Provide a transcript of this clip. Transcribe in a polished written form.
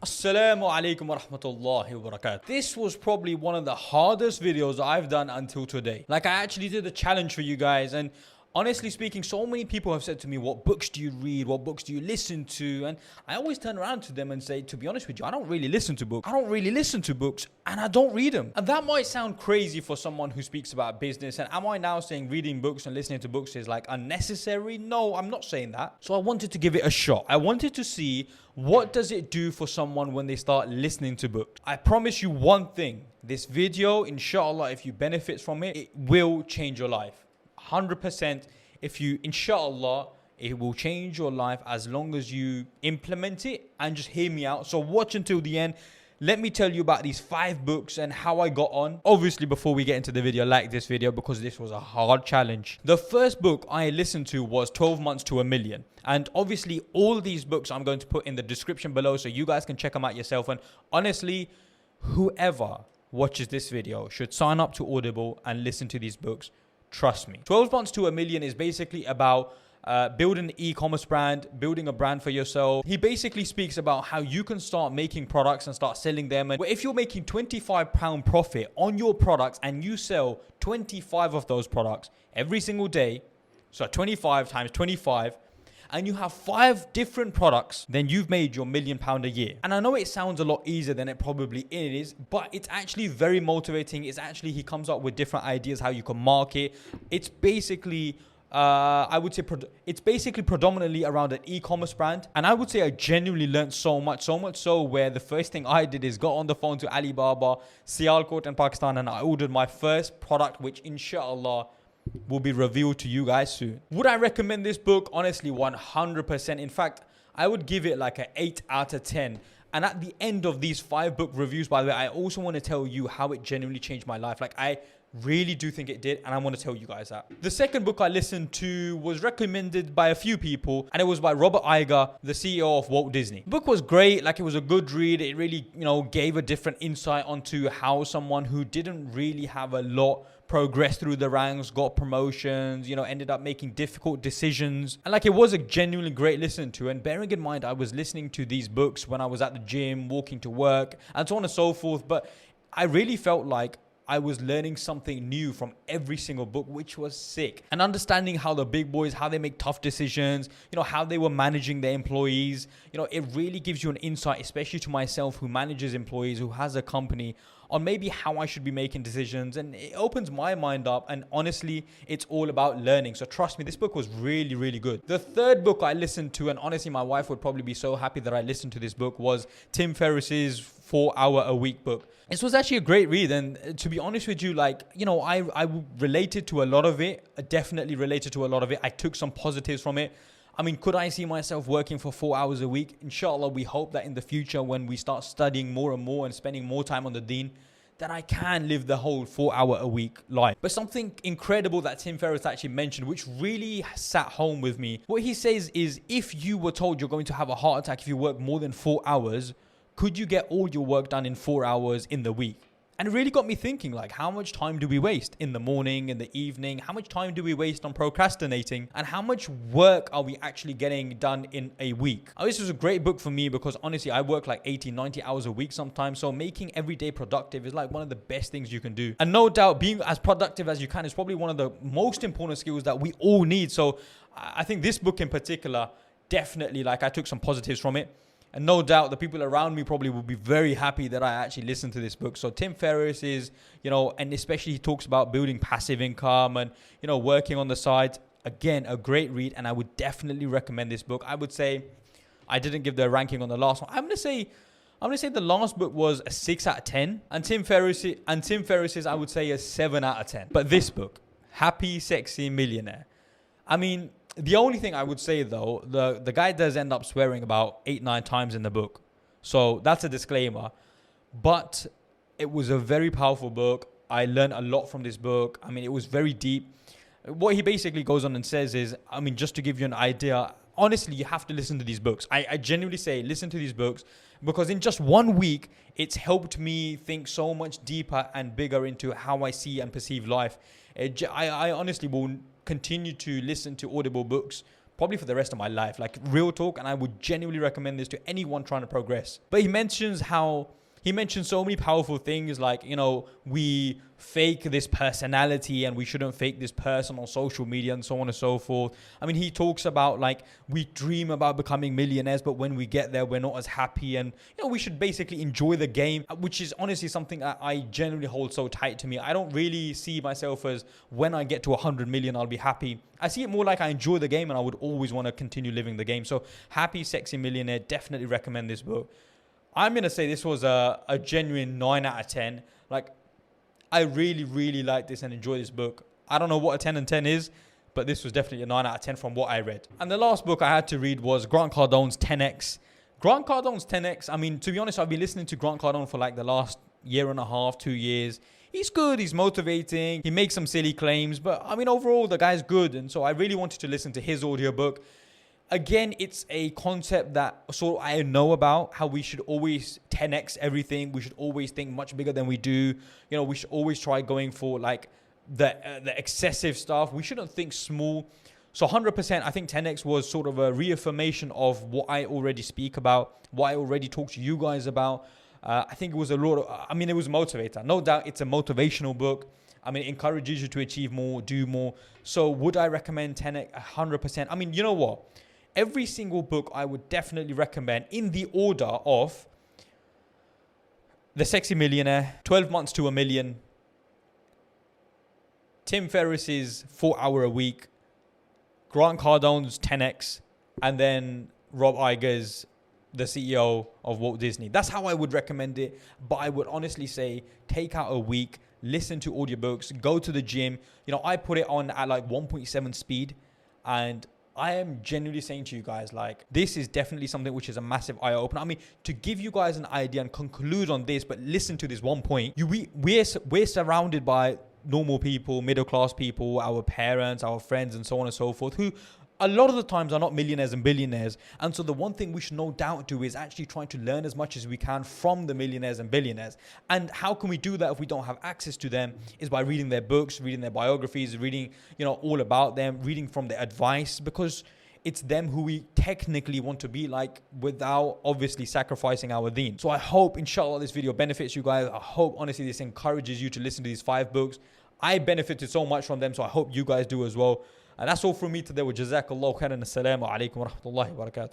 Assalamu alaikum wa rahmatullahi wa barakatuh. This was probably one of the hardest videos I've done until today. Like, I actually did a challenge for you guys, and honestly speaking, so many people have said to me, what books do you read? What books do you listen to? And I always turn around to them and say, to be honest with you, I don't really listen to books. I don't really listen to books, and I don't read them. And that might sound crazy for someone who speaks about business. And am I now saying reading books and listening to books is like unnecessary? No, I'm not saying that. So I wanted to give it a shot. I wanted to see, what does it do for someone when they start listening to books? I promise you one thing. This video, inshallah, if you benefit from it, it will change your life. 100%. If you, inshallah, it will change your life as long as you implement it and just hear me out. So watch until the end. Let me tell you about these 5 books and how I got on. Obviously, before we get into the video, like this video because this was a hard challenge. The first book I listened to was 12 Months to a Million. And obviously, all these books I'm going to put in the description below so you guys can check them out yourself. And honestly, whoever watches this video should sign up to Audible and listen to these books. Trust me. 12 Months to a Million is basically about building an e-commerce brand, building a brand for yourself. He basically speaks about how you can start making products and start selling them. And if you're making £25 profit on your products and you sell 25 of those products every single day, so 25 times 25, and you have 5 different products, then you've made your £1 million a year. And I know it sounds a lot easier than it probably is, but it's actually very motivating. It's actually, he comes up with different ideas how you can market. It's basically, I would say, it's basically predominantly around an e-commerce brand. And I would say I genuinely learned so much so where the first thing I did is got on the phone to Alibaba, Sialkot in Pakistan, and I ordered my first product, which inshallah will be revealed to you guys soon. Would I recommend this book? Honestly, 100%. In fact, I would give it like an 8 out of 10. And at the end of these 5 book reviews, by the way, I also want to tell you how it genuinely changed my life. Like, I really do think it did, and I want to tell you guys that. The second book I listened to was recommended by a few people, and it was by Robert Iger, the CEO of Walt Disney. The book was great. Like, it was a good read. It really, gave a different insight onto how someone who didn't really have a lot progressed through the ranks, got promotions, ended up making difficult decisions. And like, it was a genuinely great listen to. And bearing in mind, I was listening to these books when I was at the gym, walking to work, and so on and so forth. But I really felt like I was learning something new from every single book, which was sick. And understanding how the big boys, how they make tough decisions, how they were managing their employees. It really gives you an insight, especially to myself who manages employees, who has a company, on maybe how I should be making decisions. And it opens my mind up. And honestly, it's all about learning. So trust me, this book was really, really good. The third book I listened to, and honestly, my wife would probably be so happy that I listened to this book, was Tim Ferriss's 4-Hour-a-Week book. This was actually a great read. And to be honest with you, I related to a lot of it. I definitely related to a lot of it. I took some positives from it. I mean, could I see myself working for 4 hours a week? Inshallah, we hope that in the future, when we start studying more and more and spending more time on the deen, that I can live the whole 4-hour-a-week life. But something incredible that Tim Ferriss actually mentioned, which really sat home with me, what he says is, if you were told you're going to have a heart attack if you work more than 4 hours, could you get all your work done in 4 hours in the week? And it really got me thinking, like, how much time do we waste in the morning, in the evening? How much time do we waste on procrastinating? And how much work are we actually getting done in a week? This was a great book for me because honestly, I work like 80, 90 hours a week sometimes. So making every day productive is like one of the best things you can do. And no doubt, being as productive as you can is probably one of the most important skills that we all need. So I think this book in particular, definitely, like, I took some positives from it. And no doubt the people around me probably will be very happy that I actually listened to this book. So Tim Ferriss is, and especially he talks about building passive income and, working on the side. Again, a great read. And I would definitely recommend this book. I would say, I didn't give the ranking on the last one. I'm going to say the last book was a 6 out of 10. And Tim Ferriss's, I would say, a 7 out of 10. But this book, Happy, Sexy Millionaire. I mean, the only thing I would say, though, the guy does end up swearing about 8-9 times in the book. So that's a disclaimer. But it was a very powerful book. I learned a lot from this book. I mean, it was very deep. What he basically goes on and says is, I mean, just to give you an idea, honestly, you have to listen to these books. I genuinely say listen to these books because in just 1 week, it's helped me think so much deeper and bigger into how I see and perceive life. I honestly will continue to listen to Audible books probably for the rest of my life. Like, real talk, and I would genuinely recommend this to anyone trying to progress. But he mentions so many powerful things, like, you know, we fake this personality and we shouldn't fake this person on social media and so on and so forth. I mean, he talks about, like, we dream about becoming millionaires, but when we get there, we're not as happy. And, you know, we should basically enjoy the game, which is honestly something I genuinely hold so tight to me. I don't really see myself as when I get to 100 million, I'll be happy. I see it more like I enjoy the game and I would always want to continue living the game. So Happy Sexy Millionaire, definitely recommend this book. I'm going to say this was a genuine 9 out of 10. Like, I really, really like this and enjoy this book. I don't know what a 10 and 10 is, but this was definitely a 9 out of 10 from what I read. And the last book I had to read was Grant Cardone's 10X. Grant Cardone's 10X, I mean, to be honest, I've been listening to Grant Cardone for like the last year and a half, 2 years. He's good, he's motivating, he makes some silly claims, but I mean, overall, the guy's good. And so I really wanted to listen to his audiobook. Again, it's a concept that sort of I know about, how we should always 10x everything. We should always think much bigger than we do. You know, we should always try going for like the excessive stuff. We shouldn't think small. So 100%, I think 10x was sort of a reaffirmation of what I already speak about, what I already talk to you guys about. I think it was a lot of, I mean, it was a motivator. No doubt it's a motivational book. I mean, it encourages you to achieve more, do more. So would I recommend 10x? 100%. I mean, you know what? Every single book I would definitely recommend in the order of The Sexy Millionaire, 12 Months to a Million, Tim Ferriss's 4 Hour a Week, Grant Cardone's 10X, and then Rob Iger's the CEO of Walt Disney. That's how I would recommend it. But I would honestly say take out a week, listen to audiobooks, go to the gym. You know, I put it on at like 1.7 speed, and I am genuinely saying to you guys, like, this is definitely something which is a massive eye-opener. I mean, to give you guys an idea and conclude on this, but listen to this one point. We're surrounded by normal people, middle-class people, our parents, our friends, and so on and so forth, who a lot of the times are not millionaires and billionaires. And so the one thing we should no doubt do is actually trying to learn as much as we can from the millionaires and billionaires. And how can we do that if we don't have access to them? Is by reading their books, reading their biographies, reading, you know, all about them, reading from their advice, because it's them who we technically want to be like without obviously sacrificing our deen. So I hope, inshallah, this video benefits you guys. I hope, honestly, this encourages you to listen to these 5 books. I benefited so much from them, so I hope you guys do as well. And that's all from me today. Wa jazakallahu khairan. Assalamu alaikum wa rahmatullahi wa barakatuh.